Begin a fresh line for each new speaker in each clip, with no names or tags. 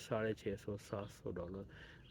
$650-700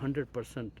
100%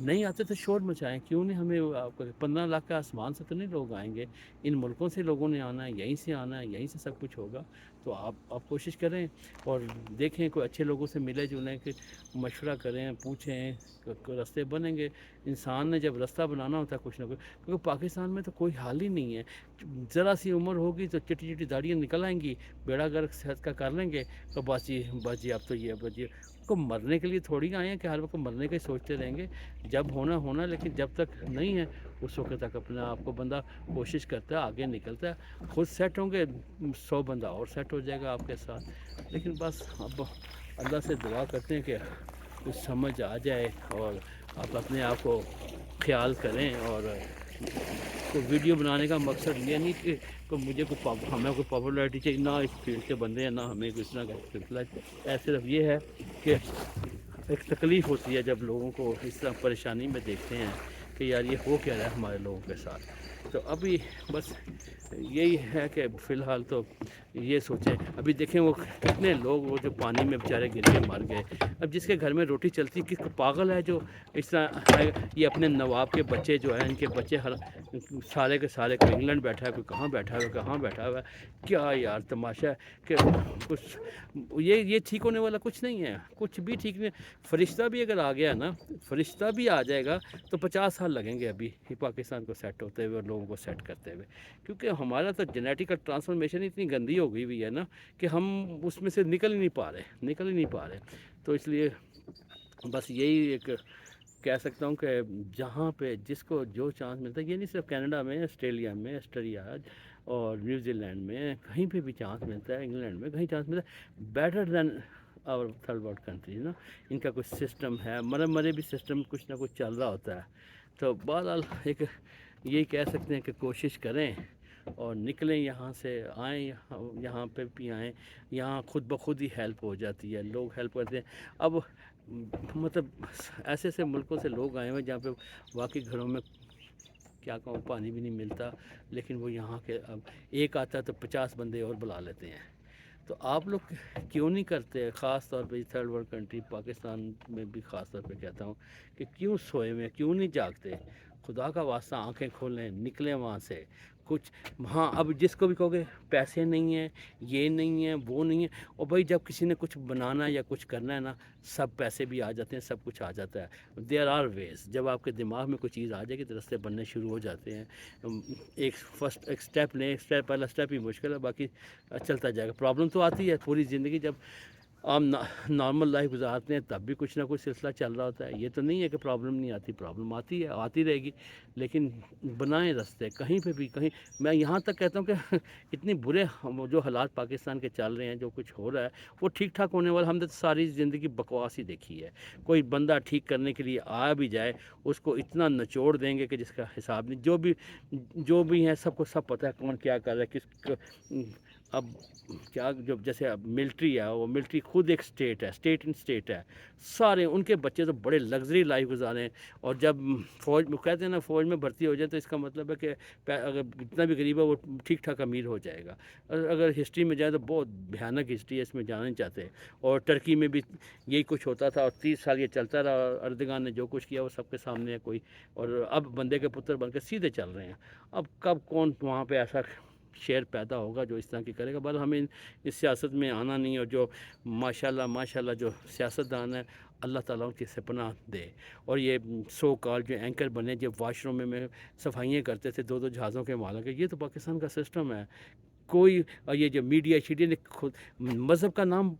نہیں آتے تو شور مچائیں، کیوں نہیں؟ ہمیں 15 لاکھ کا آسمان سے تو نہیں لوگ آئیں گے، ان ملکوں سے لوگوں نے آنا ہے، یہیں سے آنا ہے، یہیں سے سب کچھ ہوگا۔ تو آپ کوشش کریں اور دیکھیں، کوئی اچھے لوگوں سے ملے جلیں، کہ مشورہ کریں، پوچھیں، راستے بنیں گے۔ انسان نے جب راستہ بنانا ہوتا ہے کچھ نہ کچھ، کیونکہ پاکستان میں تو کوئی حال ہی نہیں ہے، ذرا سی عمر ہوگی تو چٹی چٹی داڑیاں نکل آئیں گی، بیڑا گرک صحت کا کر لیں گے، تو بس جی اب تو یہ بس جی کو مرنے کے لیے تھوڑی آئے ہیں کہ ہر وقت مرنے کا ہی سوچتے رہیں گے۔ جب ہونا، لیکن جب تک نہیں ہے اس وقت تک اپنے آپ کو بندہ کوشش کرتا ہے، آگے نکلتا ہے، خود سیٹ ہوں گے 100 بندہ اور سیٹ ہو جائے گا آپ کے ساتھ۔ لیکن بس اب اللہ سے دعا کرتے ہیں کہ کچھ سمجھ آ جائے اور آپ اپنے آپ کو خیال کریں۔ اور تو ویڈیو بنانے کا مقصد یہ نہیں کہ مجھے ہمیں کوئی پاپولرٹی چاہیے، نہ اس فیلڈ کے بندے ہیں، نہ ہمیں اس طرح کا سلسلہ ہے۔ صرف یہ ہے کہ ایک تکلیف ہوتی ہے جب لوگوں کو اس طرح پریشانی میں دیکھتے ہیں کہ یار یہ ہو کیا رہا ہے ہمارے لوگوں کے ساتھ۔ تو ابھی بس یہی ہے کہ فی الحال تو یہ سوچیں، ابھی دیکھیں وہ کتنے لوگ وہ جو پانی میں بیچارے گر کے مر گئے۔ اب جس کے گھر میں روٹی چلتی، کس کو پاگل ہے جو اس طرح یہ اپنے نواب کے بچے جو ہیں، ان کے بچے سارے کے سارے، کوئی انگلینڈ بیٹھا ہے، کوئی کہاں بیٹھا ہے، کہاں بیٹھا ہوا ہے۔ کیا یار تماشا ہے کہ کچھ یہ ٹھیک ہونے والا کچھ نہیں ہے، کچھ بھی ٹھیک نہیں۔ فرشتہ بھی اگر آ گیا نا، فرشتہ بھی آ جائے گا تو 50 سال لگیں گے ابھی پاکستان کو سیٹ ہوتے ہوئے اور لوگوں کو سیٹ کرتے ہوئے، کیونکہ ہمارا تو جینیٹیکل ٹرانسفارمیشن اتنی گندی ہو گئی ہوئی ہے نا کہ ہم اس میں سے نکل ہی نہیں پا رہے۔ تو اس لیے بس یہی ایک کہہ سکتا ہوں کہ جہاں پہ جس کو جو چانس ملتا ہے، یہ نہیں صرف کینیڈا میں، آسٹریلیا میں، آسٹریلیا اور نیوزی لینڈ میں، کہیں پہ بھی چانس ملتا ہے، انگلینڈ میں کہیں چانس ملتا ہے، بیٹر دین اور تھرڈ ورلڈ کنٹریز نا، ان کا کچھ سسٹم ہے، مرے بھی سسٹم کچھ نہ کچھ چل رہا ہوتا ہے۔ تو بہرحال ایک یہی کہہ سکتے ہیں کہ کوشش کریں اور نکلیں یہاں سے، آئیں یہاں پہ بھی آئیں، یہاں خود بخود ہی ہیلپ ہو جاتی ہے، لوگ ہیلپ کرتے ہیں۔ اب مطلب ایسے ایسے ملکوں سے لوگ آئے ہوئے جہاں پہ واقعی گھروں میں کیا کہوں پانی بھی نہیں ملتا، لیکن وہ یہاں کے اب ایک آتا ہے تو 50 بندے اور بلا لیتے ہیں۔ تو آپ لوگ کیوں نہیں کرتے، خاص طور پہ تھرڈ ورلڈ کنٹری پاکستان میں بھی خاص طور پہ کہتا ہوں کہ کیوں سوئے میں، کیوں نہیں جاگتے؟ خدا کا واسطہ آنکھیں کھولیں، نکلیں وہاں سے کچھ۔ ہاں اب جس کو بھی کہو گے پیسے نہیں ہیں، یہ نہیں ہے، وہ نہیں ہے، اور بھائی جب کسی نے کچھ بنانا ہے یا کچھ کرنا ہے نا، سب پیسے بھی آ جاتے ہیں، سب کچھ آ جاتا ہے۔ دیر آر ویز، جب آپ کے دماغ میں کوئی چیز آ جائے گی تو رستے بننے شروع ہو جاتے ہیں۔ ایک اسٹیپ لیں، پہلا اسٹیپ ہی مشکل ہے، باقی چلتا جائے گا۔ پرابلم تو آتی ہے پوری زندگی، جب آپ نارمل لائف گزارتے ہیں تب بھی کچھ نہ کچھ سلسلہ چل رہا ہوتا ہے۔ یہ تو نہیں ہے کہ پرابلم نہیں آتی، پرابلم آتی ہے، آتی رہے گی، لیکن بنائیں راستے کہیں پہ بھی۔ کہیں میں یہاں تک کہتا ہوں کہ اتنے برے جو حالات پاکستان کے چل رہے ہیں، جو کچھ ہو رہا ہے وہ ٹھیک ٹھاک ہونے والا، ہم نے تو ساری زندگی بکواس ہی دیکھی ہے۔ کوئی بندہ ٹھیک کرنے کے لیے آ بھی جائے، اس کو اتنا نچوڑ دیں گے کہ جس کا حساب نہیں۔ جو بھی ہیں سب کو سب پتہ ہے کون کیا کر رہا ہے، اب کیا جو جیسے اب ملٹری ہے، وہ ملٹری خود ایک اسٹیٹ ہے، اسٹیٹ ان اسٹیٹ ہے، سارے ان کے بچے تو بڑے لگژری لائف گزاریں، اور جب فوج میں کہتے ہیں نا فوج میں بھرتی ہو جائے تو اس کا مطلب ہے کہ اگر جتنا بھی غریب ہے وہ ٹھیک ٹھاک امیر ہو جائے گا۔ اگر ہسٹری میں جائے تو بہت بھیانک ہسٹری ہے، اس میں جانا نہیں چاہتے۔ اور ترکی میں بھی یہی کچھ ہوتا تھا، اور 30 سال یہ چلتا رہا، اور اردگان نے جو کچھ کیا وہ سب کے سامنے ہے کوئی، اور اب بندے کے پتر بن کے سیدھے چل رہے ہیں۔ اب کب کون وہاں پہ ایسا شعر پیدا ہوگا جو اس طرح کی کرے گا؟ بس ہمیں اس سیاست میں آنا نہیں، اور جو ماشاءاللہ جو سیاستدان ہے اللہ تعالیٰ کی سے پناہ دے۔ اور یہ سو کال جو اینکر بنے، جو واش روم میں صفائیاں کرتے تھے، 2 جہازوں کے مالک، یہ تو پاکستان کا سسٹم ہے۔ کوئی یہ جو میڈیا شیڈیا نے خود مذہب کا نام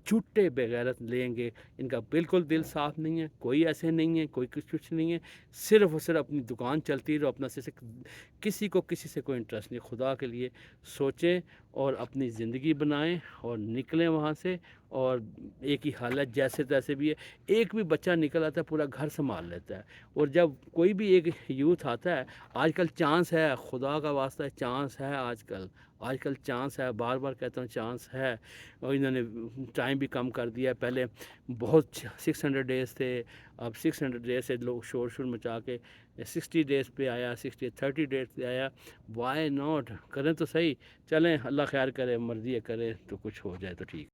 جھوٹے بغیرت لیں گے، ان کا بالکل دل صاف نہیں ہے، کوئی ایسے نہیں ہے، کوئی کچھ نہیں ہے، صرف اور صرف اپنی دکان چلتی رہو، اپنا کسی کو کسی سے کوئی انٹرسٹ نہیں۔ خدا کے لیے سوچیں اور اپنی زندگی بنائیں اور نکلیں وہاں سے۔ اور ایک ہی حالت جیسے تیسے بھی ہے، ایک بھی بچہ نکل آتا ہے پورا گھر سنبھال لیتا ہے۔ اور جب کوئی بھی ایک یوتھ آتا ہے، آج کل چانس ہے، خدا کا واسطہ ہے، چانس ہے آج کل چانس ہے، بار بار کہتا ہوں چانس ہے۔ اور انہوں نے ٹائم بھی کم کر دیا ہے، پہلے بہت 600 ڈیز تھے، اب 600 ڈیز سے لوگ شور مچا کے 60 ڈیز پہ آیا، 30 ڈیز پہ آیا۔ وائی ناٹ، کریں تو صحیح، چلیں اللہ خیر کرے، مرضی ہے کرے تو کچھ ہو جائے تو ٹھیک۔